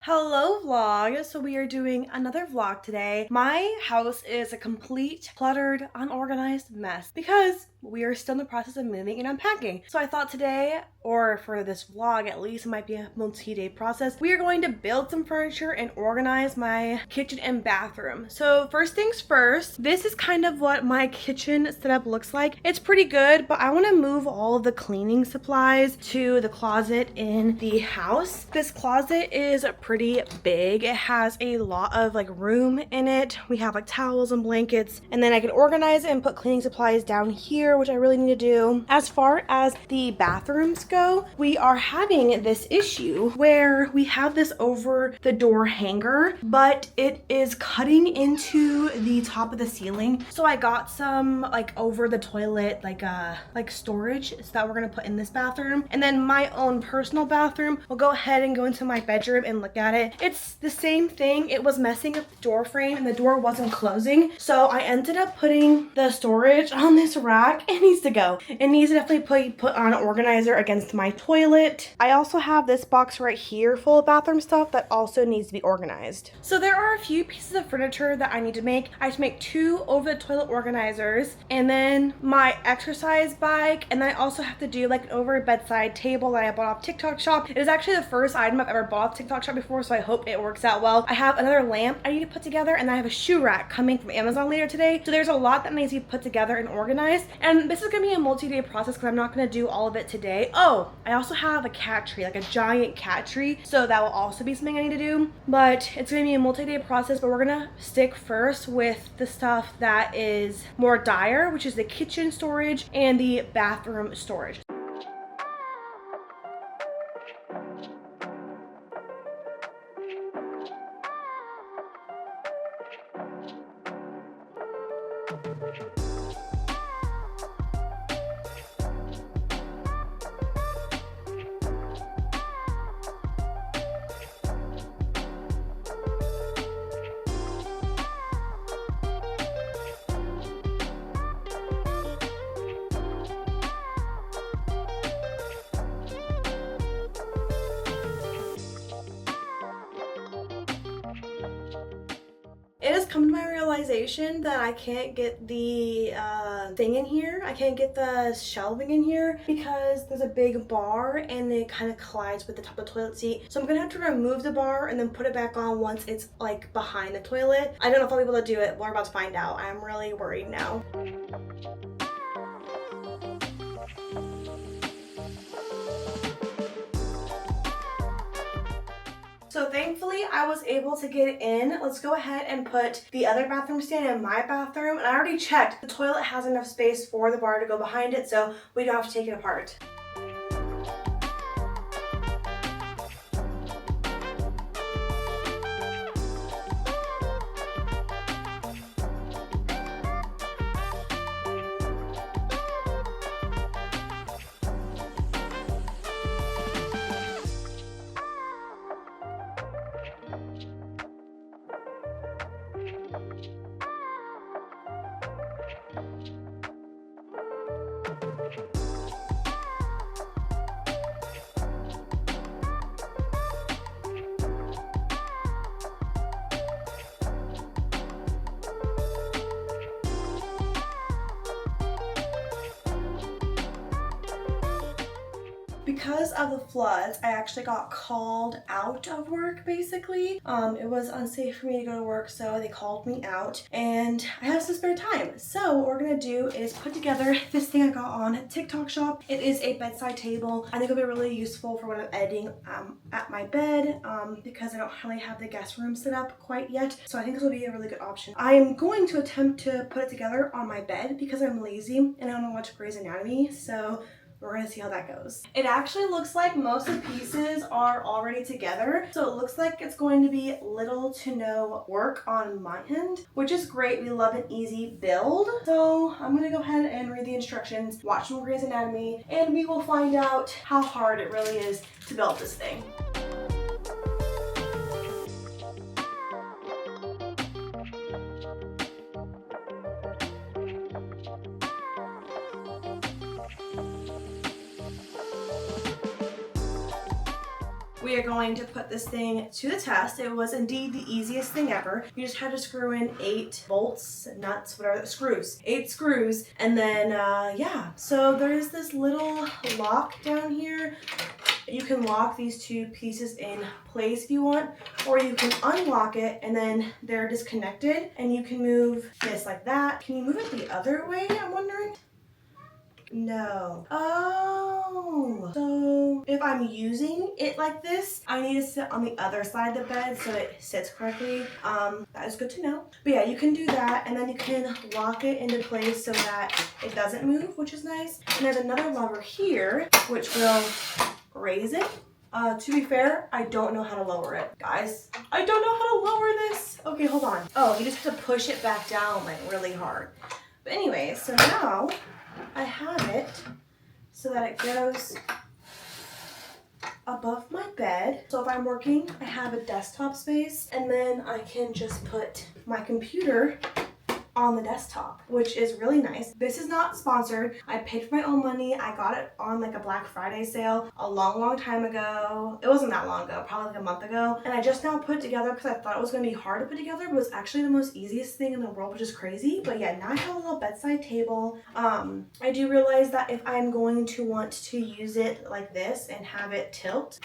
Hello vlog. So we are doing another vlog today. My house is a complete cluttered, unorganized mess because we are still in the process of moving and unpacking. So I thought today, or for this vlog at least, it might be a multi-day process, we are going to build some furniture and organize my kitchen and bathroom. So first things first, this is kind of what my kitchen setup looks like. It's pretty good, but I want to move all of the cleaning supplies to the closet in the house. This closet is pretty big. It has a lot of like room in it. We have like towels and blankets, and then I can organize it and put cleaning supplies down here, which I really need to do. As far as the bathrooms go, we are having this issue where we have this over the door hanger, but it is cutting into the top of the ceiling. So I got some like over the toilet like storage so that we're gonna put in this bathroom, and then my own personal bathroom will go ahead and go into my bedroom and look at it. It's the same thing. It was messing up the door frame and the door wasn't closing, so I ended up putting the storage on this rack. It needs to go. It needs to definitely put on an organizer against my toilet. I also have this box right here full of bathroom stuff that also needs to be organized. So there are a few pieces of furniture that I need to make. I have to make 2 over the toilet organizers, and then my exercise bike, and then I also have to do like an over bedside table that I bought off TikTok shop. It is actually the first item I've ever bought off TikTok shop before, so I hope it works out well. I have another lamp I need to put together, and I have a shoe rack coming from Amazon later today. So there's a lot that needs to be put together and organized, and this is gonna be a multi-day process because I'm not gonna do all of it today. Oh, I also have a cat tree, like a giant cat tree, so that will also be something I need to do, but it's gonna be a multi-day process. But we're gonna stick first with the stuff that is more dire, which is the kitchen storage and the bathroom storage. It has come to my realization that I can't get the thing in here. I can't get the shelving in here because there's a big bar and it kind of collides with the top of the toilet seat. So I'm gonna have to remove the bar and then put it back on once it's like behind the toilet. I don't know if I'll be able to do it. We're about to find out. I'm really worried now. So thankfully I was able to get it in. Let's go ahead and put the other bathroom stand in my bathroom. And I already checked. The toilet has enough space for the bar to go behind it, so we don't have to take it apart. Because of the floods, I actually got called out of work basically. It was unsafe for me to go to work, so they called me out and I have some spare time. So what we're gonna do is put together this thing I got on TikTok shop. It is a bedside table. I think it'll be really useful for when I'm editing at my bed because I don't really have the guest room set up quite yet. So I think this will be a really good option. I'm going to attempt to put it together on my bed because I'm lazy and I don't watch Grey's Anatomy, so we're gonna see how that goes. It actually looks like most of the pieces are already together, so it looks like it's going to be little to no work on my end, which is great. We love an easy build. So I'm gonna go ahead and read the instructions, watch more Grey's Anatomy, and we will find out how hard it really is to build this thing. we are going to put this thing to the test. It was indeed the easiest thing ever. You just had to screw in 8 bolts, nuts, whatever, screws. 8 screws, and then yeah. So there's this little lock down here. You can lock these 2 pieces in place if you want, or you can unlock it and then they're disconnected and you can move this like that. Can you move it the other way, I'm wondering? No. Oh, so if I'm using it like this, I need to sit on the other side of the bed so it sits correctly. That is good to know. But yeah, you can do that, and then you can lock it into place so that it doesn't move, which is nice. And there's another lever here, which will raise it. To be fair, I don't know how to lower it. Guys, I don't know how to lower this. Okay, hold on. Oh, you just have to push it back down like really hard. But anyway, so now I have it so that it goes above my bed. So if I'm working, I have a desktop space, and then I can just put my computer on the desktop, which is really nice. This is not sponsored. I paid for my own money. I got it on like a Black Friday sale a long time ago. It wasn't that long ago, probably like a month ago. And I just now put it together because I thought it was going to be hard to put together, but it was actually the most easiest thing in the world, which is crazy. But yeah, now I have a little bedside table. I do realize that if I'm going to want to use it like this and have it tilt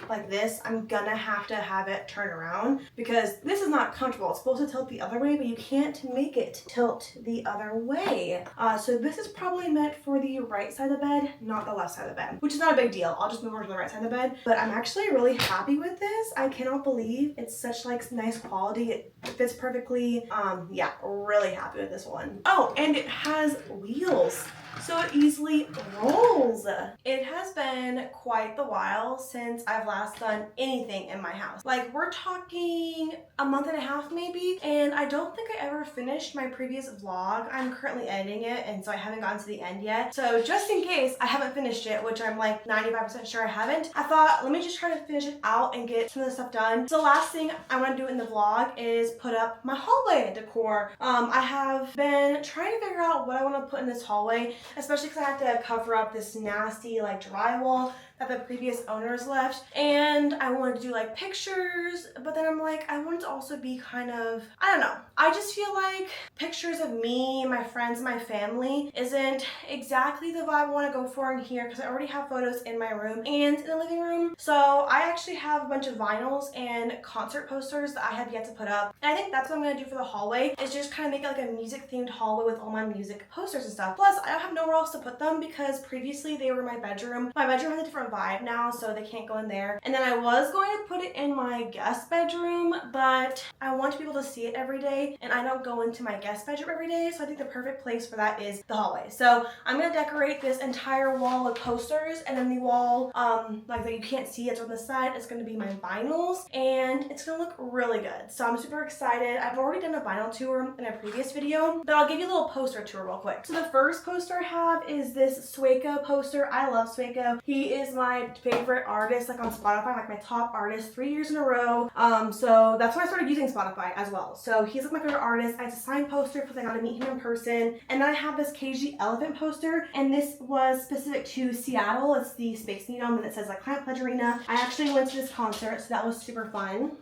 like this, I'm gonna have to have it turn around because this is not comfortable. It's supposed to tilt the other way, but you can't make it tilt the other way. So this is probably meant for the right side of the bed, not the left side of the bed, which is not a big deal. I'll just move over to the right side of the bed. But I'm actually really happy with this. I cannot believe it's such like nice quality. It fits perfectly. Yeah, really happy with this one. Oh, and it has wheels, so it easily rolls. It has been quite the while since I've last done anything in my house. Like, we're talking a month and a half maybe, and I don't think I ever finished my previous vlog. I'm currently editing it, and so I haven't gotten to the end yet. So just in case I haven't finished it, which I'm like 95% sure I haven't, I thought let me just try to finish it out and get some of the stuff done. So the last thing I want to do in the vlog is put up my hallway decor. I have been trying to figure out what I want to put in this hallway, especially because I have to cover up this nasty like drywall that the previous owners left, and I wanted to do like pictures, but then I'm like, I want it to also be kind of, I don't know, I just feel like pictures of me, my friends, my family isn't exactly the vibe I want to go for in here because I already have photos in my room and in the living room. So I actually have a bunch of vinyls and concert posters that I have yet to put up, and I think that's what I'm going to do for the hallway, is just kind of make it like a music themed hallway with all my music posters and stuff. Plus I don't have nowhere else to put them because previously they were in my bedroom. My bedroom has a different vibe now, so they can't go in there. And then I was going to put it in my guest bedroom, but I want to be able to see it every day, and I don't go into my guest bedroom every day, so I think the perfect place for that is the hallway. So I'm gonna decorate this entire wall with posters, and then the wall like that you can't see, it's on the side, it's gonna be my vinyls, and it's gonna look really good. So I'm super excited. I've already done a vinyl tour in a previous video, but I'll give you a little poster tour real quick. So the first poster I have is this Sueco poster. I love Sueco. He is my favorite artist, like on Spotify, like my top artist 3 years in a row. So that's when I started using Spotify as well. So he's like my favorite artist. I have a signed poster because I got to meet him in person. And then I have this KG elephant poster, and this was specific to Seattle. It's the Space Needle, and it says like Climate Pledge Arena. I actually went to this concert, so that was super fun.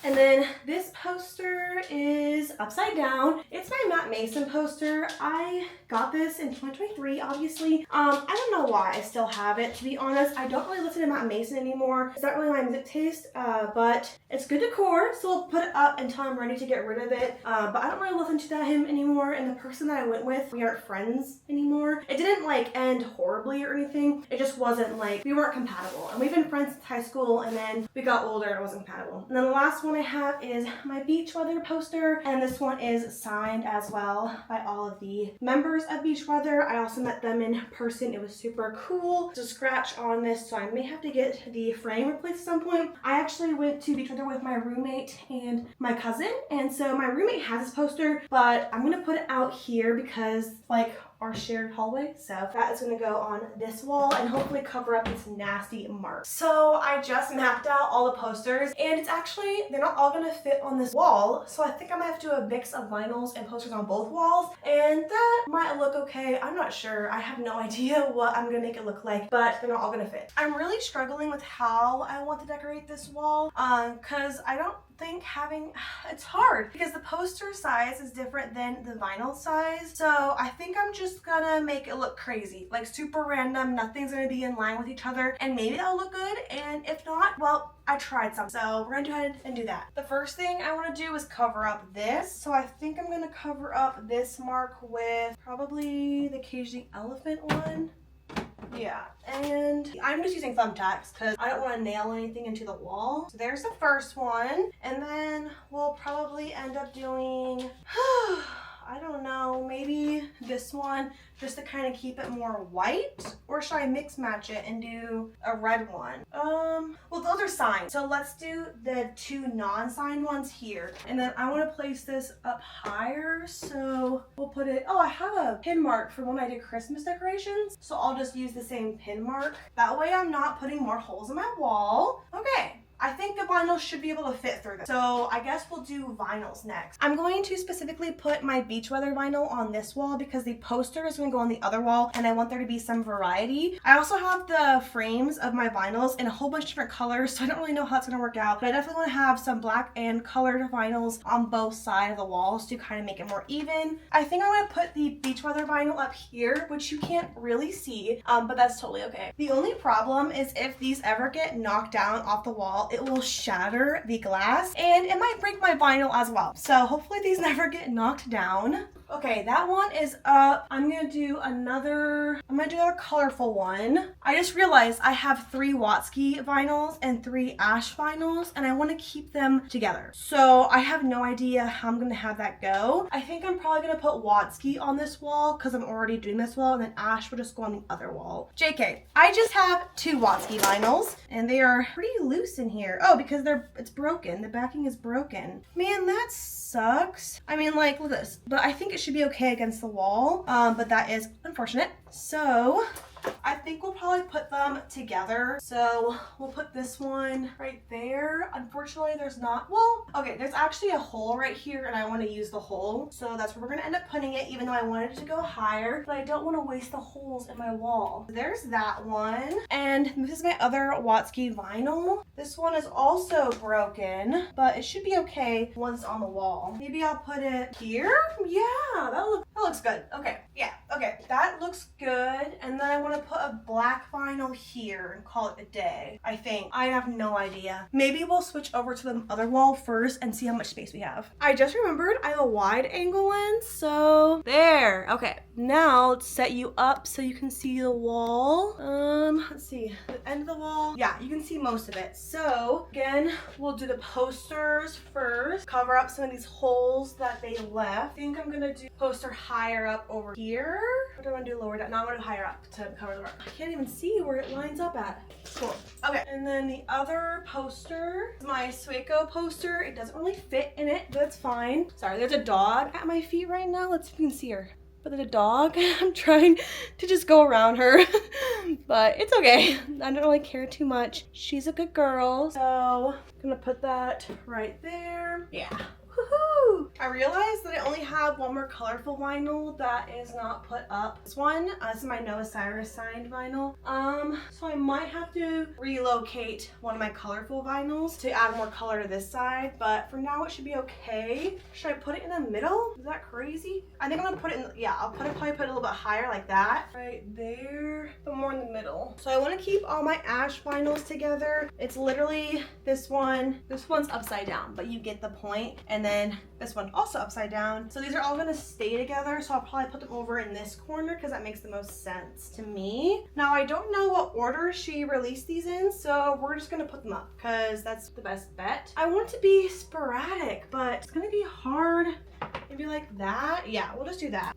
And then this poster is upside down. It's my Matt Mason poster. I got this in 2023, obviously. I don't know why I still have it, to be honest. I don't really listen to Matt Mason anymore. It's not really my music taste, but it's good decor, so I'll put it up until I'm ready to get rid of it. But I don't really listen to him anymore, and the person that I went with, we aren't friends anymore. It didn't like end horribly or anything. It just wasn't like, we weren't compatible. And we've been friends since high school, and then we got older and it wasn't compatible. And then the last one I have is my beach weather poster, and this one is signed as well by all of the members of Beach Weather. I also met them in person. It was super cool. There's a scratch on this, so I may have to get the frame replaced at some point. I actually went to Beach Weather with my roommate and my cousin, and so my roommate has this poster, but I'm gonna put it out here because like our shared hallway. So that is gonna go on this wall and hopefully cover up this nasty mark. So I just mapped out all the posters and it's actually, they're not all gonna fit on this wall. So I think I'm gonna have to do a mix of vinyls and posters on both walls, and that might look okay. I'm not sure. I have no idea what I'm gonna make it look like, but they're not all gonna fit. I'm really struggling with how I want to decorate this wall because I don't think it's hard because the poster size is different than the vinyl size. So I think I'm just gonna make it look crazy, like super random. Nothing's gonna be in line with each other, and maybe that'll look good, and if not, well, I tried some. So we're gonna go ahead and do that. The first thing I want to do is cover up this. So I think I'm gonna cover up this mark with probably the Cage the Elephant one. Yeah, and I'm just using thumbtacks because I don't want to nail anything into the wall. So there's the first one, and then we'll probably end up doing I don't know, maybe this one just to kind of keep it more white, or should I mix match it and do a red one? Well, those are signed, so let's do the two non-signed ones here, and then I want to place this up higher, so we'll put it, oh, I have a pin mark from when I did Christmas decorations, so I'll just use the same pin mark. That way I'm not putting more holes in my wall. Okay, I think the vinyl should be able to fit through this. So I guess we'll do vinyls next. I'm going to specifically put my beach weather vinyl on this wall because the poster is going to go on the other wall and I want there to be some variety. I also have the frames of my vinyls in a whole bunch of different colors, so I don't really know how it's going to work out, but I definitely want to have some black and colored vinyls on both sides of the walls to kind of make it more even. I think I'm going to put the beach weather vinyl up here, which you can't really see, but that's totally okay. The only problem is if these ever get knocked down off the wall, it will shatter the glass and it might break my vinyl as well. So hopefully these never get knocked down. Okay, that one is up. I'm gonna do another colorful one. I just realized I have 3 Wattpad vinyls and 3 ash vinyls, and I want to keep them together. So I have no idea how I'm gonna have that go. I think I'm probably gonna put Wattpad on this wall because I'm already doing this wall, and then ash will just go on the other wall. JK, I just have 2 Wattpad vinyls, and they are pretty loose in here. Oh, because it's broken. The backing is broken. Man, that sucks. I mean, like, look at this. But I think it should be okay against the wall, but that is unfortunate. So I think we'll probably put them together. So we'll put this one right there. Unfortunately, there's not, well, okay, there's actually a hole right here and I want to use the hole. So that's where we're going to end up putting it, even though I wanted it to go higher, but I don't want to waste the holes in my wall. There's that one. And this is my other Wattpad vinyl. This one is also broken, but it should be okay once on the wall. Maybe I'll put it here. Yeah, that looks good. Okay, yeah, okay, that looks good. And then I want to put a black vinyl here and call it a day. I think. I have no idea. Maybe we'll switch over to the other wall first and see how much space we have. I just remembered I have a wide angle lens, so there. Okay, now let's set you up so you can see the wall. Let's see, the end of the wall. Yeah, you can see most of it. So again, we'll do the posters first. Cover up some of these holes that they left. I think I'm gonna do poster higher up over here. Or do I want to do lower down? No, I want to do higher up to cover the room. I can't even see where it lines up at. Cool. Okay, and then the other poster, my Sueco poster. It doesn't really fit in it, but it's fine. Sorry, there's a dog at my feet right now. Let's see if you can see her. But there's a dog. I'm trying to just go around her, but it's okay. I don't really care too much. She's a good girl. So I'm gonna put that right there. Yeah. Woohoo! I realized that I only have one more colorful vinyl that is not put up. This one, this is my Noah Cyrus signed vinyl. So I might have to relocate one of my colorful vinyls to add more color to this side, but for now it should be okay. Should I put it in the middle? Is that crazy? I think I'm gonna put it in, yeah, I'll probably put it a little bit higher like that. Right there, but more in the middle. So I wanna keep all my ash vinyls together. It's literally this one's upside down, but you get the point. And then this one also upside down. So these are all gonna stay together. So I'll probably put them over in this corner because that makes the most sense to me. Now I don't know what order she released these in, so we're just gonna put them up because that's the best bet. I want it to be sporadic, but it's gonna be hard. Maybe like that. Yeah, we'll just do that.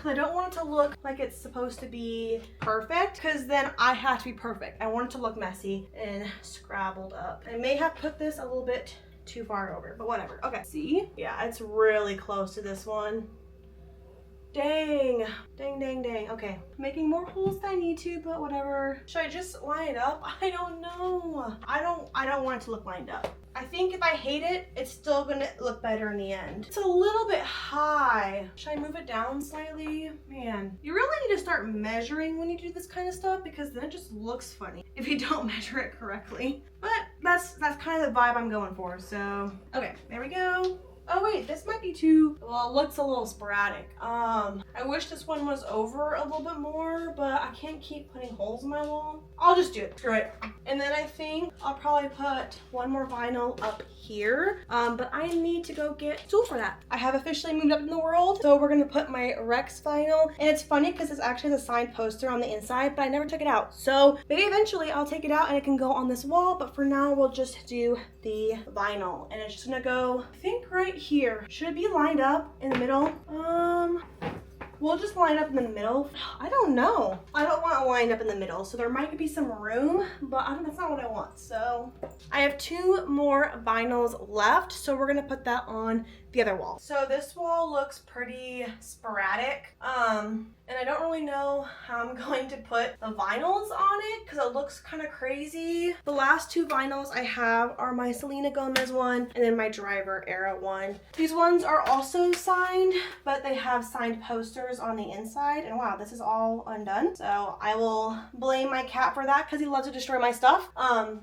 I don't want it to look like it's supposed to be perfect because then I have to be perfect. I want it to look messy and scrabbled up. I may have put this a little bit too far over, but whatever. Okay, see? Yeah, it's really close to this one. Dang. Dang. Okay. Making more holes than I need to, but whatever. Should I just line it up? I don't know. I don't want it to look lined up. I think if I hate it, it's still gonna look better in the end. It's a little bit high. Should I move it down slightly? Man, you really need to start measuring when you do this kind of stuff because then it just looks funny if you don't measure it correctly. But that's kind of the vibe I'm going for, so. Okay, there we go. Oh wait, this might be too, well, it looks a little sporadic. I wish this one was over a little bit more, but I can't keep putting holes in my wall. I'll just do it, screw it. And then I think I'll probably put one more vinyl up here, but I need to go get a tool for that. I have officially moved up in the world, so we're gonna put my Rex vinyl, and it's funny because it's actually a signed poster on the inside, but I never took it out. So maybe eventually I'll take it out and it can go on this wall, but for now we'll just do the vinyl, and it's just gonna go, I think right here. Should it be lined up in the middle? We'll just line up in the middle. I don't know. I don't want it lined up in the middle, so there might be some room, but that's not what I want. So I have 2 more vinyls left, so we're gonna put that on the other wall. So this wall looks pretty sporadic, and I don't really know how I'm going to put the vinyls on it because it looks kind of crazy. The last 2 vinyls I have are my Selena Gomez one and then my Driver Era one. These ones are also signed, but they have signed posters on the inside, and wow, this is all undone. So I will blame my cat for that because he loves to destroy my stuff.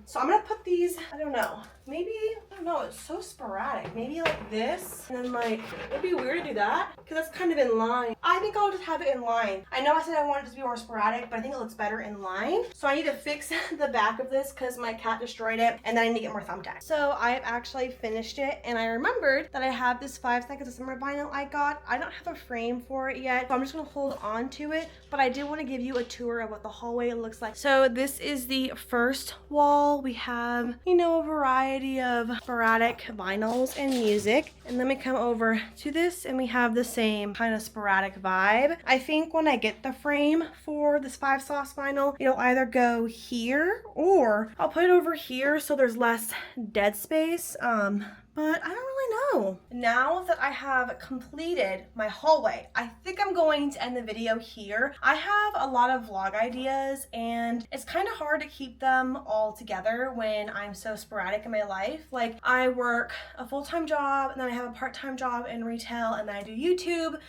So I'm gonna put these, I don't know, maybe, I don't know, it's so sporadic. Maybe like this, and then like, it'd be weird to do that because that's kind of in line. I think I'll just have it in line. I know I said I wanted it to be more sporadic, but I think it looks better in line. So I need to fix the back of this because my cat destroyed it, and then I need to get more thumbtacks. So I have actually finished it, and I remembered that I have this 5 Seconds of Summer vinyl I got. I don't have a frame for it yet, so I'm just gonna hold on to it, but I did want to give you a tour of what the hallway looks like. So this is the first wall. We have, you know, a variety of sporadic vinyls and music, and then we come over to this and we have the same kind of sporadic vibe. I think when I get the frame for this 5 Sauce vinyl, it'll either go here or I'll put it over here so there's less dead space. But I don't really know. Now that I have completed my hallway, I think I'm going to end the video here. I have a lot of vlog ideas, and it's kind of hard to keep them all together when I'm so sporadic in my life. Like, I work a full-time job, and then I have a part-time job in retail, and then I do YouTube,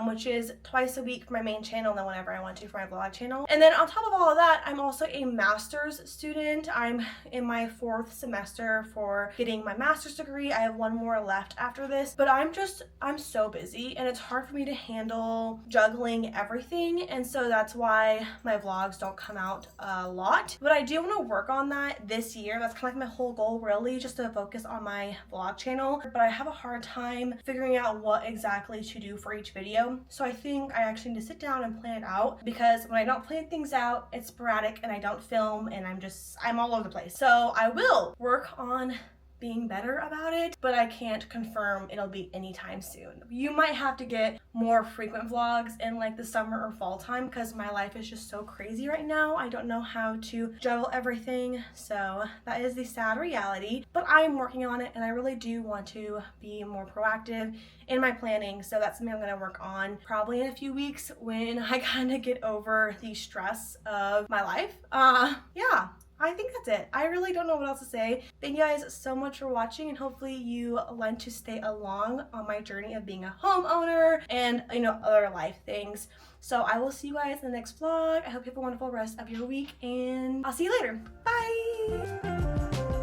which is twice a week for my main channel, and then whenever I want to for my vlog channel. And then on top of all of that, I'm also a master's student. I'm in my 4th semester for getting my master's degree. I have 1 more left after this, but I'm so busy, and it's hard for me to handle juggling everything, and so that's why my vlogs don't come out a lot. But I do want to work on that this year. That's kind of like my whole goal, really, just to focus on my vlog channel. But I have a hard time figuring out what exactly to do for each video, so I think I actually need to sit down and plan it out, because when I don't plan things out, it's sporadic and I don't film, and I'm all over the place. So I will work on being better about it, but I can't confirm it'll be anytime soon. You might have to get more frequent vlogs in like the summer or fall time because my life is just so crazy right now. I don't know how to juggle everything, so that is the sad reality, but I'm working on it, and I really do want to be more proactive in my planning, so that's something I'm going to work on probably in a few weeks when I kind of get over the stress of my life. Yeah, I think that's it. I really don't know what else to say. Thank you guys so much for watching, and hopefully you learn to stay along on my journey of being a homeowner and, you know, other life things. So I will see you guys in the next vlog. I hope you have a wonderful rest of your week, and I'll see you later. Bye!